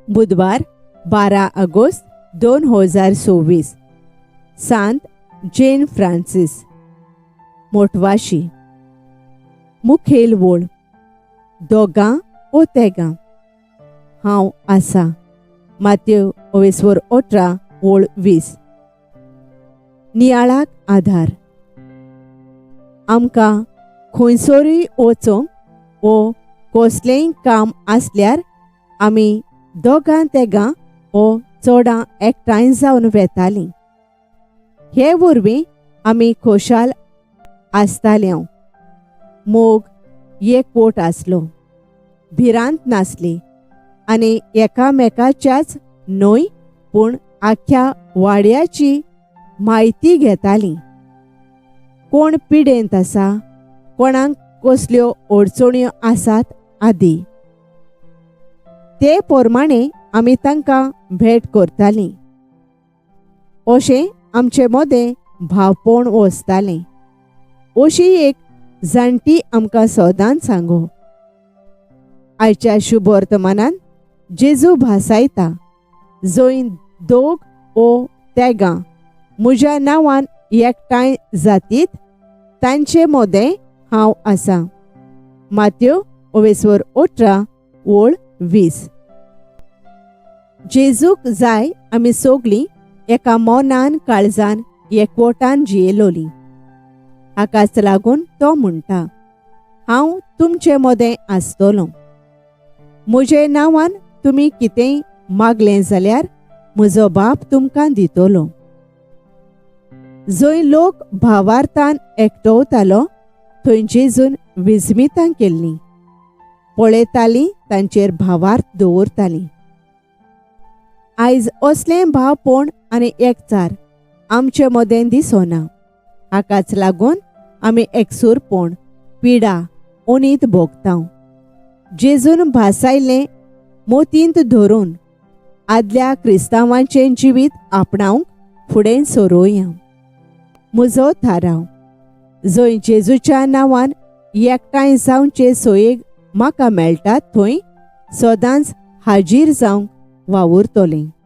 बुधवार 12 ऑगस्ट 2026. सांत जेन फ्रांसीस. मोटवाशी. मुखेल वोळ. दोगां ओ तेगां. हांव आसा. मातेव 18 वोळ 20. नियाळाक आधार. आमकां खंयसरूय वचोंक वो कसलेंय काम आसल्यार आमी दोगां तेगां ओ चोडां एकठांय जावन वेतालीं. हे वरवीं आमी खोशाल आसताल्यो. मोग एकवोट आसलो. भिरांत नासली आनी एकामेकाच्याच न्हय पूण आख्या वाड्याची म्हायती घेतालीं. कोण पिडेंत आसा, कोणाक कसल्यो अडचण्यो आसात आदी. ते प्रमाणे आमी तांकां भेट करतालीं. अशें आमचे मदें भावपण वसतालें. अशी एक जाणटी आमकां सदांच सांगो. आयच्या शुभ वर्तमानान जेजू भासायता, जंय दोग ओ तेगां म्हज्या नांवान एकठांय जातीत तांचे मदें हांव आसां. मातेव 18 वोळ 20. जेजूक जाय आमी सोगलीं एका मोनान काळजान एकवटान जियेलोलीं. हाकाच लागून तो म्हणटा, हांव तुमचे मदें आसतलों. म्हजे नांवान तुमी कितेंय मागलें जाल्यार म्हजो बाप तुमकां दितलो. जंय लोक भावार्थान एकटवतालो थंय जेजून विजमितां केल्लीं. पळयतालीं तांचेर भावार्थ दवरतालीं. आयज असलें भावपण आनी एकचार आमचे मदें दिसना. हाकाच लागून आमी एकसूरपण, पिडा, उणीत भोगतांव. जेजून भासायलें मोतींत धरून आदल्या क्रिस्तांवांचें जिवीत आपणावंक फुडें सरोया. म्हजो थाराव. जंय जेजूच्या नांवान एकठांय जावचे सोयेक म्हाका मेळटा थंय सदांच हाजीर जावंक वावुरतलें.